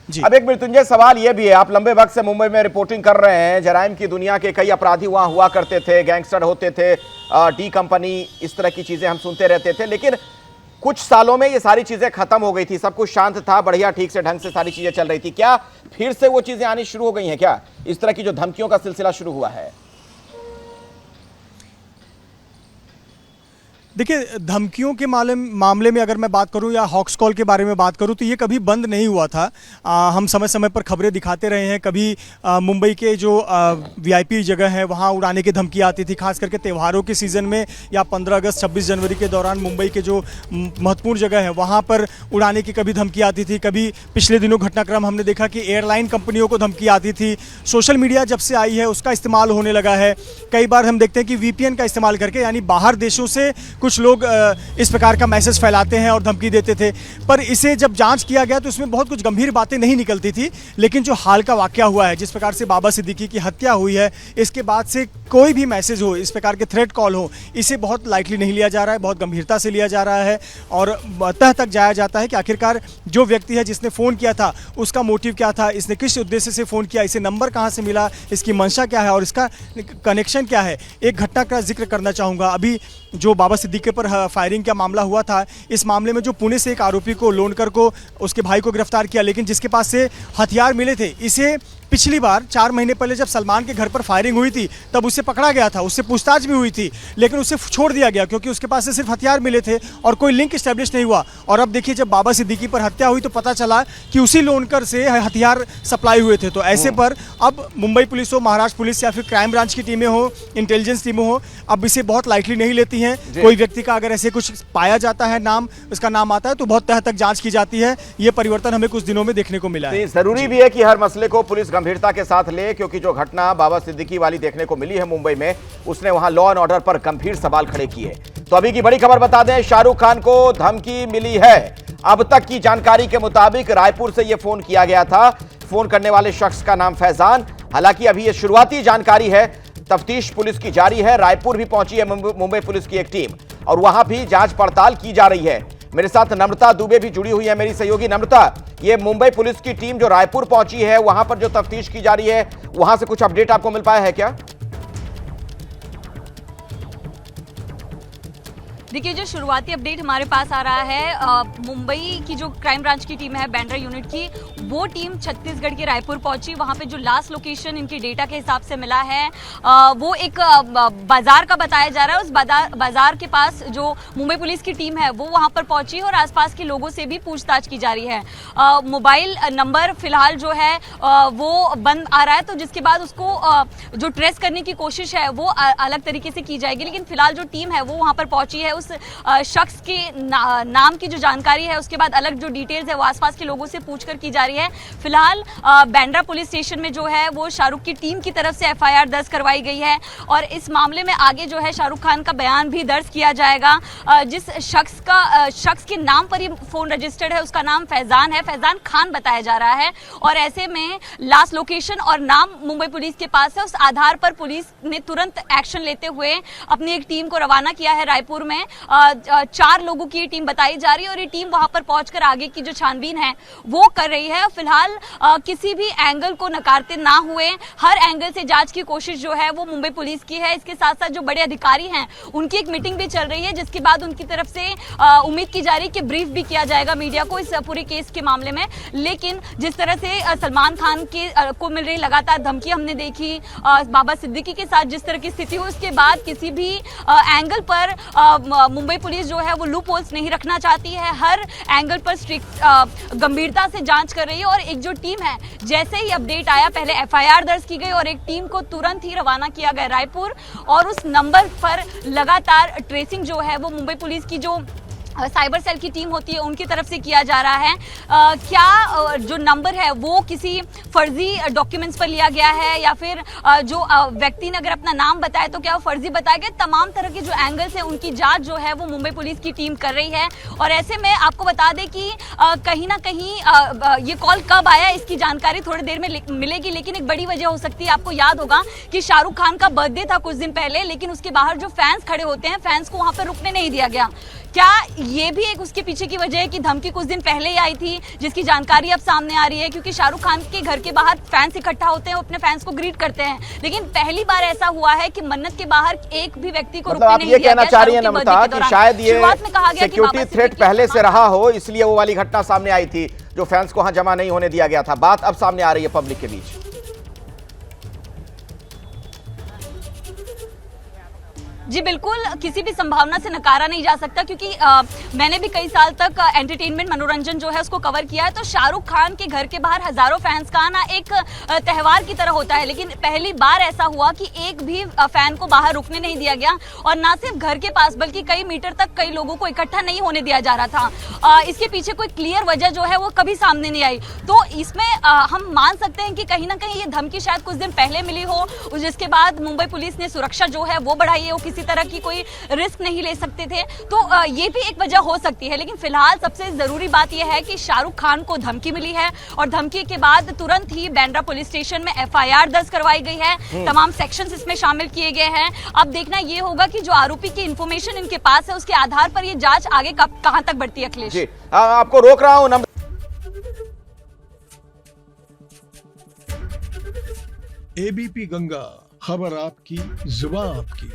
अब एक मृत्युंजय सवाल यह भी है, आप लंबे वक्त से मुंबई में रिपोर्टिंग कर रहे हैं, जराइम की दुनिया के कई अपराधी वहां हुआ करते थे, गैंगस्टर होते थे, डी कंपनी, इस तरह की चीजें हम सुनते रहते थे, लेकिन कुछ सालों में ये सारी चीजें खत्म हो गई थी, सब कुछ शांत था, बढ़िया ठीक से ढंग से सारी चीजें चल रही थी। क्या फिर से वो चीजें आनी शुरू हो गई हैं? क्या इस तरह की जो धमकियों का सिलसिला शुरू हुआ है? देखिए, धमकियों के मामले में अगर मैं बात करूं या हॉक्स कॉल के बारे में बात करूं तो ये कभी बंद नहीं हुआ था। हम समय समय पर खबरें दिखाते रहे हैं। कभी मुंबई के जो वीआईपी जगह है वहां उड़ाने की धमकी आती थी, खास करके त्योहारों के सीज़न में या 15 अगस्त 26 जनवरी के दौरान मुंबई के जो महत्वपूर्ण जगह है वहाँ पर उड़ाने की कभी धमकी आती थी। कभी पिछले दिनों घटनाक्रम हमने देखा कि एयरलाइन कंपनियों को धमकी आती थी। सोशल मीडिया जब से आई है उसका इस्तेमाल होने लगा है। कई बार हम देखते हैं कि VPN का इस्तेमाल करके, यानी बाहर देशों से कुछ लोग इस प्रकार का मैसेज फैलाते हैं और धमकी देते थे। पर इसे जब जांच किया गया तो इसमें बहुत कुछ गंभीर बातें नहीं निकलती थी। लेकिन जो हाल का वाकया हुआ है, जिस प्रकार से बाबा सिद्दीकी की हत्या हुई है, इसके बाद से कोई भी मैसेज हो, इस प्रकार के थ्रेट कॉल हो, इसे बहुत लाइटली नहीं लिया जा रहा है, बहुत गंभीरता से लिया जा रहा है और तह तक जाया जाता है कि आखिरकार जो व्यक्ति है जिसने फ़ोन किया था उसका मोटिव क्या था, इसने किस उद्देश्य से फ़ोन किया, इसे नंबर कहाँ से मिला, इसकी मंशा क्या है और इसका कनेक्शन क्या है। एक घटना का जिक्र करना चाहूँगा। अभी जो बाबा सिद्दीकी पर फायरिंग का मामला हुआ था, इस मामले में जो पुणे से एक आरोपी को, लोनकर को, उसके भाई को गिरफ्तार किया, लेकिन जिसके पास से हथियार मिले थे, इसे पिछली बार 4 महीने पहले जब सलमान के घर पर फायरिंग हुई थी तब उससे पकड़ा गया था, उससे पूछताछ भी हुई थी, लेकिन उससे छोड़ दिया गया क्योंकि उसके पास से सिर्फ हथियार मिले थे और कोई लिंक इस्टेब्लिश नहीं हुआ। और अब देखिए, जब बाबा सिद्दीकी पर हत्या हुई तो पता चला कि उसी लोनकर से हथियार सप्लाई हुए थे। तो ऐसे पर अब मुंबई पुलिस हो, महाराष्ट्र पुलिस या फिर क्राइम ब्रांच की टीमें हो, इंटेलिजेंस टीमें हो, अब इसे बहुत लाइटली नहीं लेती हैं। कोई व्यक्ति का अगर ऐसे कुछ पाया जाता है, नाम, उसका नाम आता है, तो बहुत तह तक जांच की जाती है। ये परिवर्तन हमें कुछ दिनों में देखने को मिला है। जरूरी भी है कि हर मसले को पुलिस गंभीरता के साथ ले, क्योंकि जो घटना बाबा सिद्दीकी वाली देखने को मिली है मुंबई में, उसने वहां लॉ एंड ऑर्डर पर गंभीर सवाल खड़े किए। तो अभी की बड़ी खबर बता दें, शाहरुख खान को धमकी मिली है। अब तक की जानकारी के मुताबिक रायपुर से यह फोन किया गया था। फोन करने वाले शख्स का नाम फैजान। हालांकि अभी यह शुरुआती जानकारी है, तफ्तीश पुलिस की जारी है। रायपुर भी पहुंची है मुंबई पुलिस की एक टीम और वहां भी जांच पड़ताल की जा रही है। मेरे साथ नम्रता दुबे भी जुड़ी हुई है, मेरी सहयोगी। नम्रता, ये मुंबई पुलिस की टीम जो रायपुर पहुंची है, वहां पर जो तफ्तीश की जा रही है, वहां से कुछ अपडेट आपको मिल पाया है क्या? देखिए, जो शुरुआती अपडेट हमारे पास आ रहा है, मुंबई की जो क्राइम ब्रांच की टीम है, बांद्रा यूनिट की, वो टीम छत्तीसगढ़ के रायपुर पहुंची। वहां पे जो लास्ट लोकेशन इनकी डेटा के हिसाब से मिला है, वो एक बाजार का बताया जा रहा है। उस बाजार के पास जो मुंबई पुलिस की टीम है वो वहां पर पहुंची और आसपास के लोगों से भी पूछताछ की जा रही है। मोबाइल नंबर फिलहाल जो है वो बंद आ रहा है, तो जिसके बाद उसको जो ट्रेस करने की कोशिश है वो अलग तरीके से की जाएगी। लेकिन फिलहाल जो टीम है वो वहां पर पहुंची है। उस शख्स के नाम की जो जानकारी है, उसके बाद अलग जो डिटेल्स है वो आसपास के लोगों से पूछकर की जा रही है। फिलहाल बांद्रा पुलिस स्टेशन में जो है वो शाहरुख की टीम की तरफ से FIR दर्ज करवाई गई है और इस मामले में आगे जो है शाहरुख खान का बयान भी दर्ज किया जाएगा। जिस शख्स के नाम पर ये फोन रजिस्टर्ड है उसका नाम फैजान है, फैजान खान बताया जा रहा है। और ऐसे में लास्ट लोकेशन और नाम मुंबई पुलिस के पास है। उस आधार पर पुलिस ने तुरंत एक्शन लेते हुए अपनी एक टीम को रवाना किया है। रायपुर में 4 लोगों की टीम बताई जा रही है और ये टीम वहां पर पहुंचकर आगे की जो छानबीन है वो कर रही है। फिलहाल किसी भी एंगल को नकारते ना हुए हर एंगल से जांच की कोशिश जो है वो मुंबई पुलिस की है। इसके साथ साथ जो बड़े अधिकारी हैं उनकी एक मीटिंग भी चल रही है, जिसके बाद उनकी तरफ से उम्मीद की जा रही है कि ब्रीफ भी किया जाएगा मीडिया को इस पूरे केस के मामले में। लेकिन जिस तरह से सलमान खान को मिल रही लगातार धमकी हमने देखी, बाबा सिद्दीकी के साथ जिस तरह की स्थिति हुई, उसके बाद किसी भी एंगल पर मुंबई पुलिस जो है वो लूप होल्स नहीं रखना चाहती है। हर एंगल पर स्ट्रिक्ट गंभीरता से जांच कर रही है और एक जो टीम है, जैसे ही अपडेट आया पहले FIR दर्ज की गई और एक टीम को तुरंत ही रवाना किया गया रायपुर और उस नंबर पर लगातार ट्रेसिंग जो है वो मुंबई पुलिस की जो साइबर सेल की टीम होती है उनकी तरफ से किया जा रहा है। क्या जो नंबर है वो किसी फर्जी डॉक्यूमेंट्स पर लिया गया है या फिर जो व्यक्ति ने अगर अपना नाम बताया तो क्या वो फर्जी बताया गया, तमाम तरह के जो एंगल्स हैं उनकी जांच जो है वो मुंबई पुलिस की टीम कर रही है। और ऐसे में आपको बता दें कि कहीं ना कहीं ये कॉल कब आया इसकी जानकारी थोड़ी देर में मिलेगी, लेकिन एक बड़ी वजह हो सकती है, आपको याद होगा कि शाहरुख खान का बर्थडे था कुछ दिन पहले, लेकिन उसके बाहर जो फैंस खड़े होते हैं, फैंस को वहां पर रुकने नहीं दिया गया क्या ये भी एक उसके पीछे की वजह है कि धमकी कुछ दिन पहले ही आई थी, जिसकी जानकारी अब सामने आ रही है? क्योंकि शाहरुख खान के घर के बाहर फैंस इकट्ठा होते हैं, वो अपने फैंस को ग्रीट करते हैं, लेकिन पहली बार ऐसा हुआ है कि मन्नत के बाहर एक भी व्यक्ति को रुकने आप नहीं ये दिया कहना गया चाह रही है शाहरुख की नम्रता बर्थडे के कि दौरान। शायद ये शुरुआत में कहा गया कि सिक्योरिटी बाबा थ्रेट सिद्दीकी पहले से सलमान रहा हो, इसलिए वो वाली घटना सामने आई थी जो फैंस को वहां जमा नहीं होने दिया गया था। बात अब सामने आ रही है पब्लिक के बीच। जी बिल्कुल, किसी भी संभावना से नकारा नहीं जा सकता, क्योंकि मैंने भी कई साल तक एंटरटेनमें मनोरंजन जो है उसको कवर किया है। तो शाहरुख खान के घर के बाहर हजारों फैंस का आना एक त्यौहार की तरह होता है, लेकिन पहली बार ऐसा हुआ कि एक भी फैन को बाहर रुकने नहीं दिया गया, और ना सिर्फ घर के पास बल्कि कई मीटर तक कई लोगों को इकट्ठा नहीं होने दिया जा रहा था। इसके पीछे कोई क्लियर वजह जो है वो कभी सामने नहीं आई। तो इसमें हम मान सकते हैं कि कहीं ना कहीं ये धमकी शायद कुछ दिन पहले मिली हो, जिसके बाद मुंबई पुलिस ने सुरक्षा जो है वो बढ़ाई है, वो किसी तरह की कोई रिस्क नहीं ले सकते थे। तो ये भी एक वजह हो सकती है, लेकिन फिलहाल सबसे जरूरी बात यह है कि शाहरुख खान को धमकी मिली है, और धमकी के बाद तुरंत ही बांद्रा पुलिस स्टेशन में एफआईआर दर्ज करवाई गई है। तमाम सेक्शंस इसमें शामिल किए गए हैं। अब देखना ये होगा कि जो आरोपी की इंफॉर्मेशन इनके पास है उसके आधार पर ये जांच आगे कहां तक बढ़ती है। अखिलेश जी, आपको रोक रहा हूं। एबीपी गंगा, खबर आपकी, जुबान आपकी।